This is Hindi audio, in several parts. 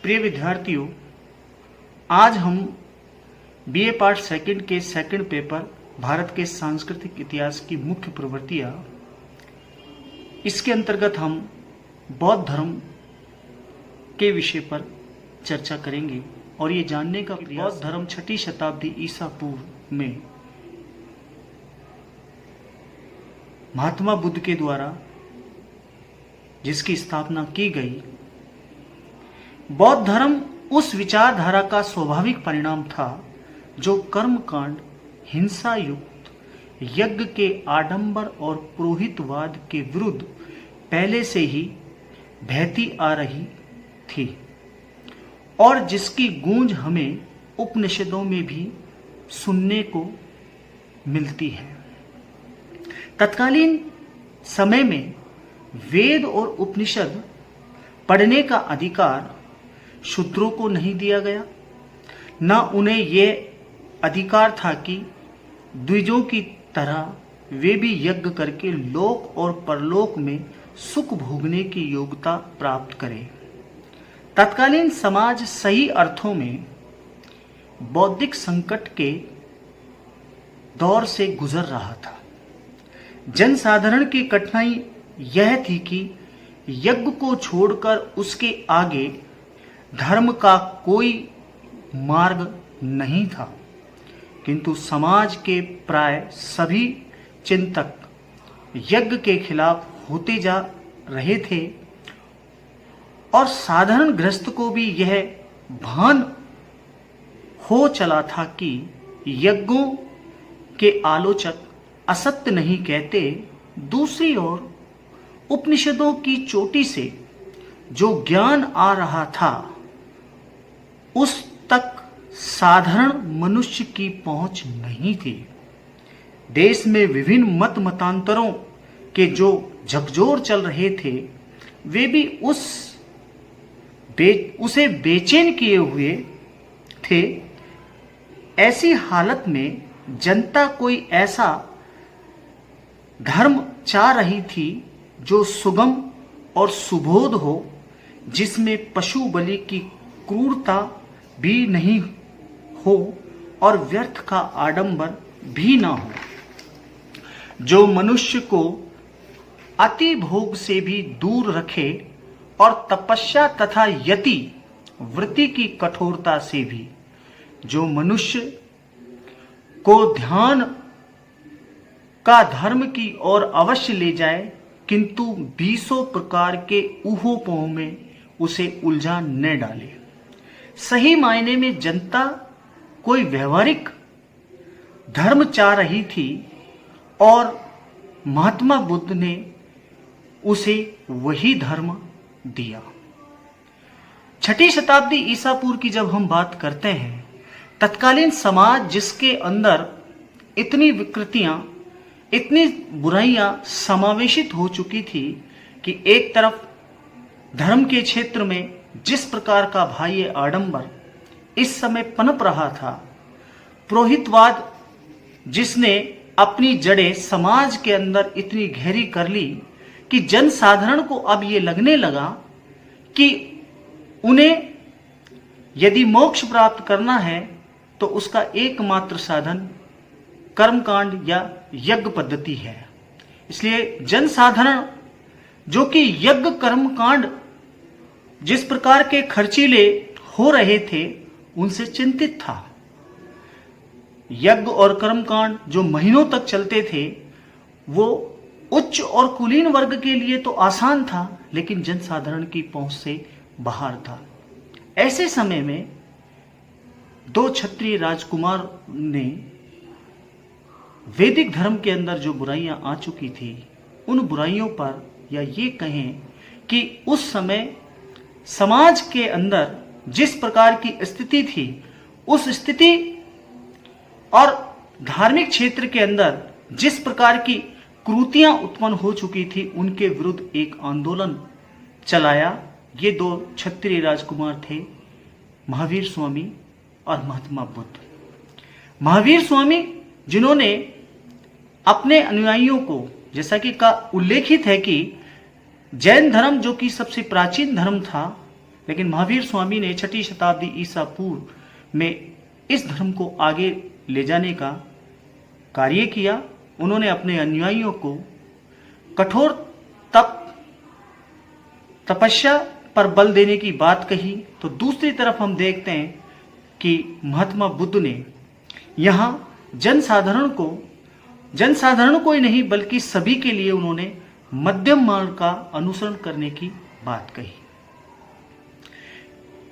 प्रिय विद्यार्थियों, आज हम बीए पार्ट सेकंड के सेकंड पेपर भारत के सांस्कृतिक इतिहास की मुख्य प्रवृत्तियां, इसके अंतर्गत हम बौद्ध धर्म के विषय पर चर्चा करेंगे और ये जानने का प्रयास बौद्ध धर्म 6ठी शताब्दी ईसा पूर्व में महात्मा बुद्ध के द्वारा जिसकी स्थापना की गई, बौद्ध धर्म उस विचारधारा का स्वाभाविक परिणाम था जो कर्मकांड, हिंसा युक्त यज्ञ के आडंबर और पुरोहितवाद के विरुद्ध पहले से ही बहती आ रही थी और जिसकी गूंज हमें उपनिषदों में भी सुनने को मिलती है। तत्कालीन समय में वेद और उपनिषद पढ़ने का अधिकार शूद्रों को नहीं दिया गया, न उन्हें यह अधिकार था कि द्विजों की तरह वे भी यज्ञ करके लोक और परलोक में सुख भोगने की योग्यता प्राप्त करें। तत्कालीन समाज सही अर्थों में बौद्धिक संकट के दौर से गुजर रहा था। जनसाधारण की कठिनाई यह थी कि यज्ञ को छोड़कर उसके आगे धर्म का कोई मार्ग नहीं था, किंतु समाज के प्राय सभी चिंतक यज्ञ के खिलाफ होते जा रहे थे और साधारण गृहस्थ को भी यह भान हो चला था कि यज्ञों के आलोचक असत्य नहीं कहते। दूसरी ओर उपनिषदों की चोटी से जो ज्ञान आ रहा था उस तक साधारण मनुष्य की पहुंच नहीं थी। देश में विभिन्न मत मतांतरों के जो झकझोर चल रहे थे वे भी उसे बेचैन किए हुए थे। ऐसी हालत में जनता कोई ऐसा धर्म चाह रही थी जो सुगम और सुबोध हो, जिसमें पशु बलि की क्रूरता भी नहीं हो और व्यर्थ का आडंबर भी ना हो, जो मनुष्य को अति भोग से भी दूर रखे और तपस्या तथा यति वृत्ति की कठोरता से भी, जो मनुष्य को ध्यान का धर्म की ओर अवश्य ले जाए, किंतु 20 प्रकार के ऊहोपोह में उसे उलझा न डाले। सही मायने में जनता कोई व्यवहारिक धर्म चाह रही थी और महात्मा बुद्ध ने उसे वही धर्म दिया। 6ठी शताब्दी ईसा पूर्व की जब हम बात करते हैं, तत्कालीन समाज जिसके अंदर इतनी विकृतियां, इतनी बुराइयां समावेशित हो चुकी थी कि एक तरफ धर्म के क्षेत्र में जिस प्रकार का बाह्य आडंबर इस समय पनप रहा था, पुरोहितवाद जिसने अपनी जड़ें समाज के अंदर इतनी गहरी कर ली कि जनसाधारण को अब ये लगने लगा कि उन्हें यदि मोक्ष प्राप्त करना है तो उसका एकमात्र साधन कर्मकांड या यज्ञ पद्धति है। इसलिए जनसाधारण जो कि यज्ञ कर्मकांड जिस प्रकार के खर्चीले हो रहे थे उनसे चिंतित था। यज्ञ और कर्मकांड जो महीनों तक चलते थे वो उच्च और कुलीन वर्ग के लिए तो आसान था, लेकिन जनसाधारण की पहुंच से बाहर था। ऐसे समय में 2 क्षत्रिय राजकुमार ने वैदिक धर्म के अंदर जो बुराइयां आ चुकी थी उन बुराइयों पर, या ये कहें कि उस समय समाज के अंदर जिस प्रकार की स्थिति थी, उस स्थिति और धार्मिक क्षेत्र के अंदर जिस प्रकार की क्रूतियां उत्पन्न हो चुकी थी, उनके विरुद्ध एक आंदोलन चलाया। ये 2 क्षत्रिय राजकुमार थे, महावीर स्वामी और महात्मा बुद्ध। महावीर स्वामी जिन्होंने अपने अनुयायियों को, जैसा कि का उल्लेखित है कि जैन धर्म जो कि सबसे प्राचीन धर्म था, लेकिन महावीर स्वामी ने 6ठी शताब्दी ईसा पूर्व में इस धर्म को आगे ले जाने का कार्य किया। उन्होंने अपने अनुयायियों को कठोर तपस्या पर बल देने की बात कही। तो दूसरी तरफ हम देखते हैं कि महात्मा बुद्ध ने यहाँ जनसाधारण को ही नहीं बल्कि सभी के लिए उन्होंने मध्यम मार्ग का अनुसरण करने की बात कही।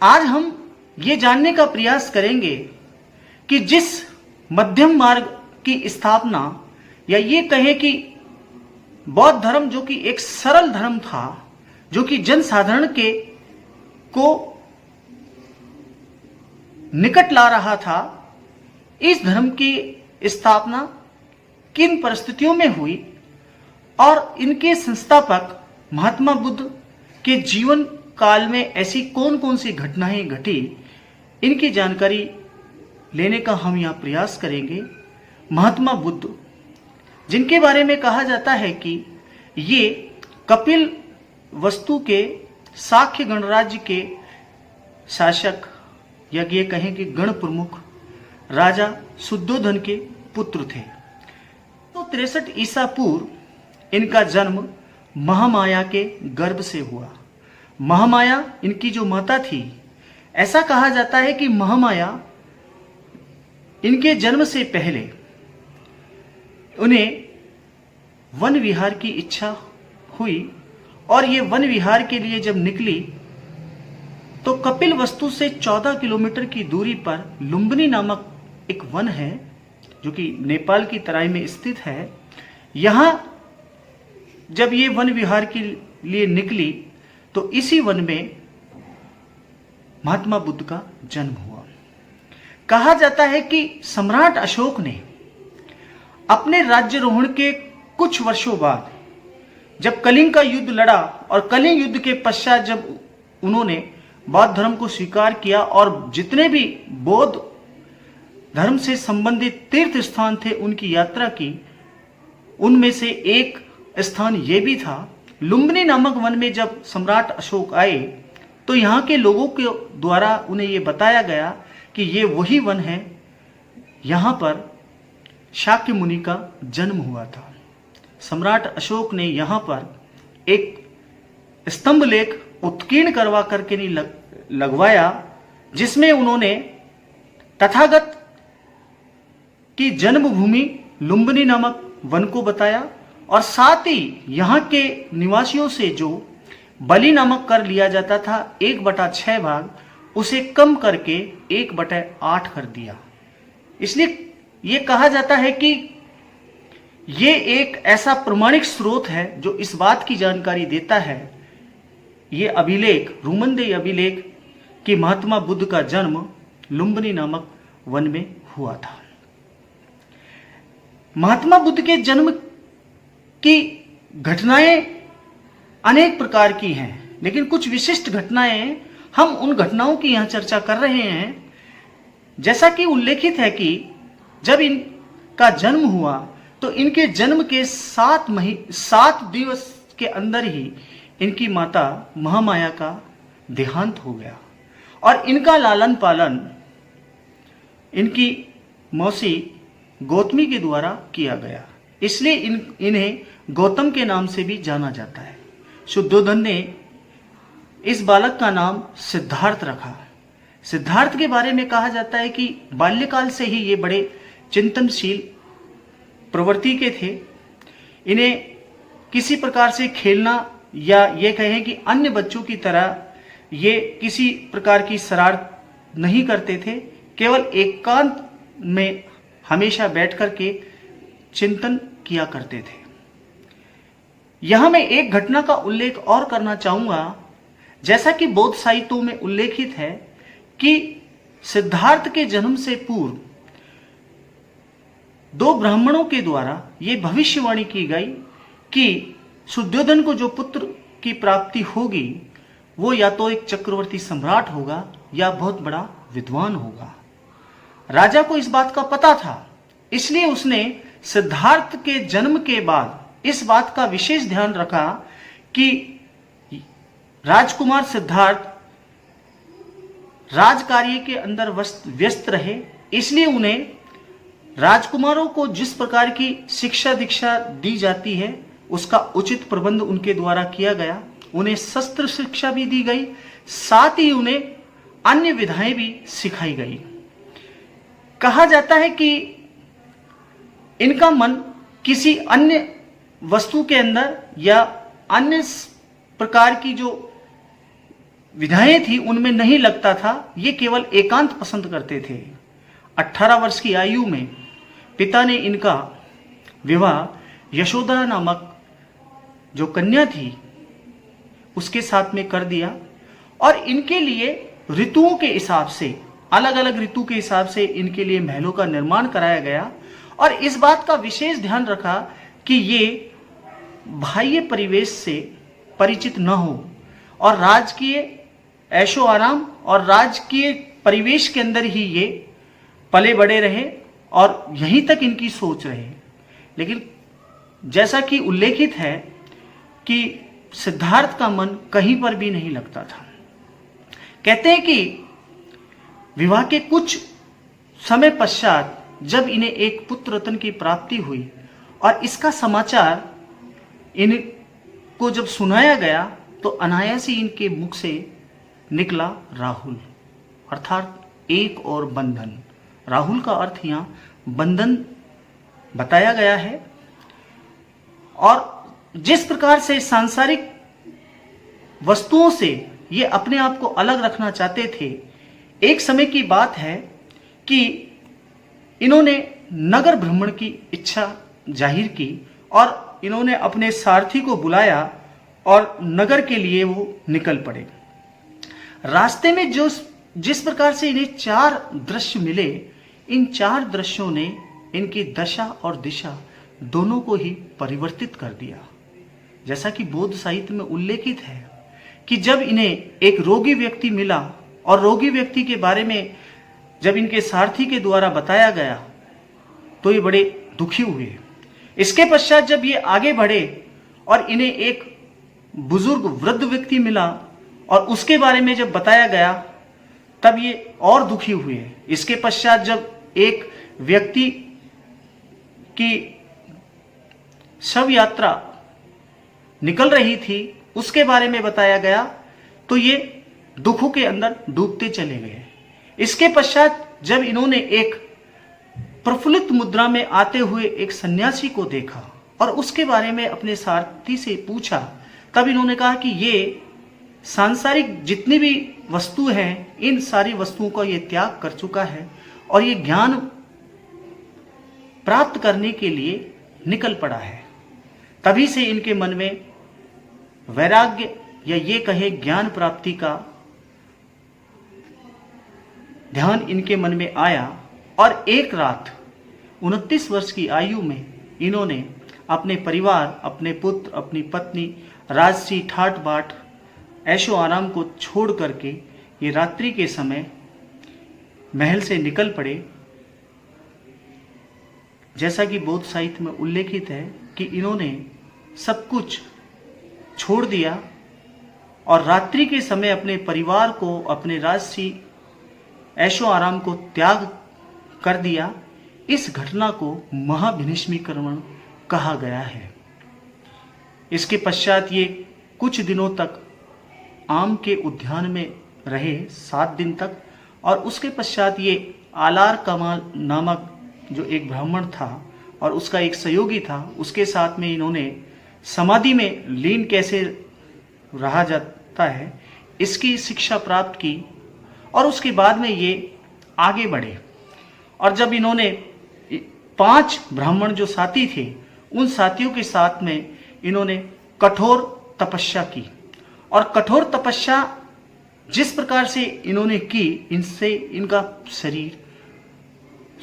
आज हम ये जानने का प्रयास करेंगे कि जिस मध्यम मार्ग की स्थापना, या ये कहें कि बौद्ध धर्म जो कि एक सरल धर्म था, जो कि जनसाधारण को निकट ला रहा था, इस धर्म की स्थापना किन परिस्थितियों में हुई और इनके संस्थापक महात्मा बुद्ध के जीवन काल में ऐसी कौन कौन सी घटनाएं घटी, इनकी जानकारी लेने का हम यहां प्रयास करेंगे। महात्मा बुद्ध, जिनके बारे में कहा जाता है कि ये कपिल वस्तु के शाक्य गणराज्य के शासक, या ये कहें कि गण प्रमुख राजा शुद्धोधन के पुत्र थे। तो 63 ईसा पूर्व इनका जन्म महामाया के गर्भ से हुआ। महामाया इनकी जो माता थी, ऐसा कहा जाता है कि महामाया इनके जन्म से पहले उन्हें वन विहार की इच्छा हुई, और ये वन विहार के लिए जब निकली तो कपिल वस्तु से 14 किलोमीटर की दूरी पर लुम्बिनी नामक एक वन है, जो कि नेपाल की तराई में स्थित है। यहां जब ये वन विहार के लिए निकली तो इसी वन में महात्मा बुद्ध का जन्म हुआ। कहा जाता है कि सम्राट अशोक ने अपने राज्यारोहण के कुछ वर्षों बाद जब कलिंग का युद्ध लड़ा, और कलिंग युद्ध के पश्चात जब उन्होंने बौद्ध धर्म को स्वीकार किया और जितने भी बौद्ध धर्म से संबंधित तीर्थ स्थान थे उनकी यात्रा की, उनमें से एक स्थान ये भी था। लुम्बिनी नामक वन में जब सम्राट अशोक आए तो यहाँ के लोगों के द्वारा उन्हें ये बताया गया कि ये वही वन है, यहाँ पर शाक्य मुनि का जन्म हुआ था। सम्राट अशोक ने यहाँ पर एक स्तंभ लेख उत्कीर्ण करवा करके नहीं लगवाया, जिसमें उन्होंने तथागत की जन्मभूमि लुम्बिनी नामक वन को बताया, और साथ ही यहाँ के निवासियों से जो बलि नामक कर लिया जाता था 1/6 भाग, उसे कम करके 1/8 कर दिया। इसलिए ये कहा जाता है कि ये एक ऐसा प्रमाणिक स्रोत है जो इस बात की जानकारी देता है, ये अभिलेख, रूमनदेही अभिलेख, कि महात्मा बुद्ध का जन्म लुम्बिनी नामक वन में हुआ था। महात्मा बुद्ध के जन्म की घटनाएं अनेक प्रकार की हैं, लेकिन कुछ विशिष्ट घटनाएं, हम उन घटनाओं की यहां चर्चा कर रहे हैं। जैसा कि उल्लेखित है कि जब इनका जन्म हुआ तो इनके जन्म के 7 दिवस के अंदर ही इनकी माता महामाया का देहांत हो गया, और इनका लालन पालन इनकी मौसी गौतमी के द्वारा किया गया। इसलिए इन्हें गौतम के नाम से भी जाना जाता है। शुद्धोधन ने इस बालक का नाम सिद्धार्थ रखा। सिद्धार्थ के बारे में कहा जाता है कि बाल्यकाल से ही ये बड़े चिंतनशील प्रवृत्ति के थे। इन्हें किसी प्रकार से खेलना, या ये कहें कि अन्य बच्चों की तरह ये किसी प्रकार की शरारत नहीं करते थे, केवल एकांत में हमेशा बैठ कर के चिंतन किया करते थे। यहां मैं एक घटना का उल्लेख और करना चाहूंगा। जैसा कि बौद्ध साहित्यों में उल्लेखित है कि सिद्धार्थ के जन्म से पूर्व 2 ब्राह्मणों के द्वारा यह भविष्यवाणी की गई कि शुद्धोधन को जो पुत्र की प्राप्ति होगी वो या तो एक चक्रवर्ती सम्राट होगा या बहुत बड़ा विद्वान होगा। राजा को इस बात का पता था, इसलिए उसने सिद्धार्थ के जन्म के बाद इस बात का विशेष ध्यान रखा कि राजकुमार सिद्धार्थ राजकार्य के अंदर व्यस्त रहे, इसलिए उन्हें राजकुमारों को जिस प्रकार की शिक्षा दीक्षा दी जाती है उसका उचित प्रबंध उनके द्वारा किया गया। उन्हें शस्त्र शिक्षा भी दी गई, साथ ही उन्हें अन्य विधाएं भी सिखाई गई। कहा जाता है कि इनका मन किसी अन्य वस्तु के अंदर या अन्य प्रकार की जो विधाएं थी उनमें नहीं लगता था, ये केवल एकांत पसंद करते थे। 18 वर्ष की आयु में पिता ने इनका विवाह यशोदा नामक जो कन्या थी उसके साथ में कर दिया और इनके लिए ऋतुओं के हिसाब से, अलग अलग ऋतु के हिसाब से इनके लिए महलों का निर्माण कराया गया और इस बात का विशेष ध्यान रखा कि ये बाह्य परिवेश से परिचित न हो और राजकीय ऐशो आराम और राजकीय परिवेश के अंदर ही ये पले बड़े रहे और यहीं तक इनकी सोच रहे। लेकिन जैसा कि उल्लेखित है कि सिद्धार्थ का मन कहीं पर भी नहीं लगता था। कहते हैं कि विवाह के कुछ समय पश्चात जब इन्हें एक पुत्र रत्न की प्राप्ति हुई और इसका समाचार इनको जब सुनाया गया तो अनायास ही इनके मुख से निकला राहुल, अर्थात एक और बंधन। राहुल का अर्थ यहां बंधन बताया गया है। और जिस प्रकार से सांसारिक वस्तुओं से ये अपने आप को अलग रखना चाहते थे, एक समय की बात है कि इन्होंने नगर भ्रमण की इच्छा जाहिर की और इन्होंने अपने सारथी को बुलाया और नगर के लिए वो निकल पड़े। रास्ते में जिस प्रकार से इन्हें 4 दृश्य मिले, इन 4 दृश्यों ने इनकी दशा और दिशा दोनों को ही परिवर्तित कर दिया। जैसा कि बौद्ध साहित्य में उल्लेखित है कि जब इन्हें एक रोगी व्यक्ति मिला और रोगी व्यक्ति के बारे में जब इनके सारथी के द्वारा बताया गया तो ये बड़े दुखी हुए। इसके पश्चात जब ये आगे बढ़े और इन्हें एक बुजुर्ग वृद्ध व्यक्ति मिला और उसके बारे में जब बताया गया तब ये और दुखी हुए। इसके पश्चात जब एक व्यक्ति की शव यात्रा निकल रही थी उसके बारे में बताया गया तो ये दुखों के अंदर डूबते चले गए। इसके पश्चात जब इन्होंने एक प्रफुल्लित मुद्रा में आते हुए एक सन्यासी को देखा और उसके बारे में अपने सारथी से पूछा, तब इन्होंने कहा कि ये सांसारिक जितनी भी वस्तु हैं इन सारी वस्तुओं का ये त्याग कर चुका है और ये ज्ञान प्राप्त करने के लिए निकल पड़ा है। तभी से इनके मन में वैराग्य या ये कहे ज्ञान प्राप्ति का ध्यान इनके मन में आया और एक रात 29 वर्ष की आयु में इन्होंने अपने परिवार, अपने पुत्र, अपनी पत्नी, राजसी ठाट बाट ऐशो आराम को छोड़ करके ये रात्रि के समय महल से निकल पड़े। जैसा कि बौद्ध साहित्य में उल्लेखित है कि इन्होंने सब कुछ छोड़ दिया और रात्रि के समय अपने परिवार को, अपने राजसी ऐशो आराम को त्याग कर दिया। इस घटना को महाभिनिष्मीकरण कहा गया है। इसके पश्चात ये कुछ दिनों तक आम के उद्यान में रहे, 7 दिन तक, और उसके पश्चात ये आलार कमाल नामक जो एक ब्राह्मण था और उसका एक सहयोगी था, उसके साथ में इन्होंने समाधि में लीन कैसे रहा जाता है इसकी शिक्षा प्राप्त की और उसके बाद में ये आगे बढ़े। और जब इन्होंने 5 ब्राह्मण जो साथी थे उन साथियों के साथ में इन्होंने कठोर तपस्या की और कठोर तपस्या जिस प्रकार से इन्होंने की, इनसे इनका शरीर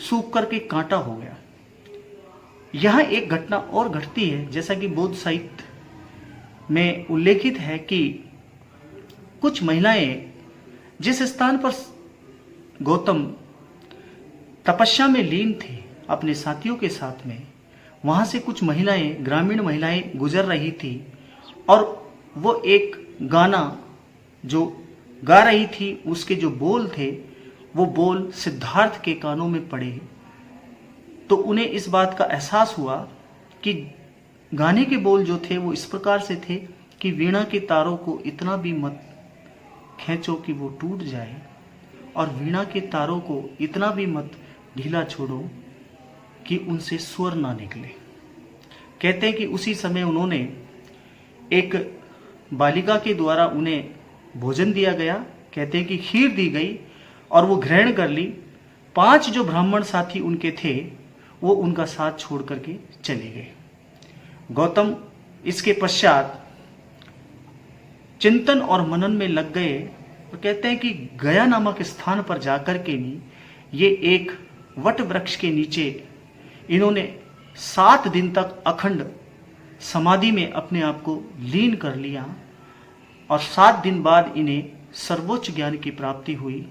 सूख करके कांटा हो गया। यहां एक घटना और घटती है, जैसा कि बौद्ध साहित्य में उल्लेखित है कि कुछ महिलाएं जिस स्थान पर गौतम तपस्या में लीन थे अपने साथियों के साथ में, वहां से कुछ महिलाएं, ग्रामीण महिलाएं गुजर रही थी और वो एक गाना जो गा रही थी उसके जो बोल थे वो बोल सिद्धार्थ के कानों में पड़े, तो उन्हें इस बात का एहसास हुआ कि गाने के बोल जो थे वो इस प्रकार से थे कि वीणा के तारों को इतना भी मत खींचो कि वो टूट जाए, और वीणा के तारों को इतना भी मत ढीला छोड़ो कि उनसे स्वर ना निकले। कहते हैं कि उसी समय उन्होंने एक बालिका के द्वारा उन्हें भोजन दिया गया। कहते हैं कि खीर दी गई और वो ग्रहण कर ली। 5 जो ब्राह्मण साथी उनके थे वो उनका साथ छोड़ करके चले गए। गौतम इसके पश्चात चिंतन और मनन में लग गए और कहते हैं कि गया नामक स्थान पर जाकर के भी ये एक वट वृक्ष के नीचे इन्होंने 7 दिन तक अखंड समाधि में अपने आप को लीन कर लिया, और 7 दिन बाद इन्हें सर्वोच्च ज्ञान की प्राप्ति हुई।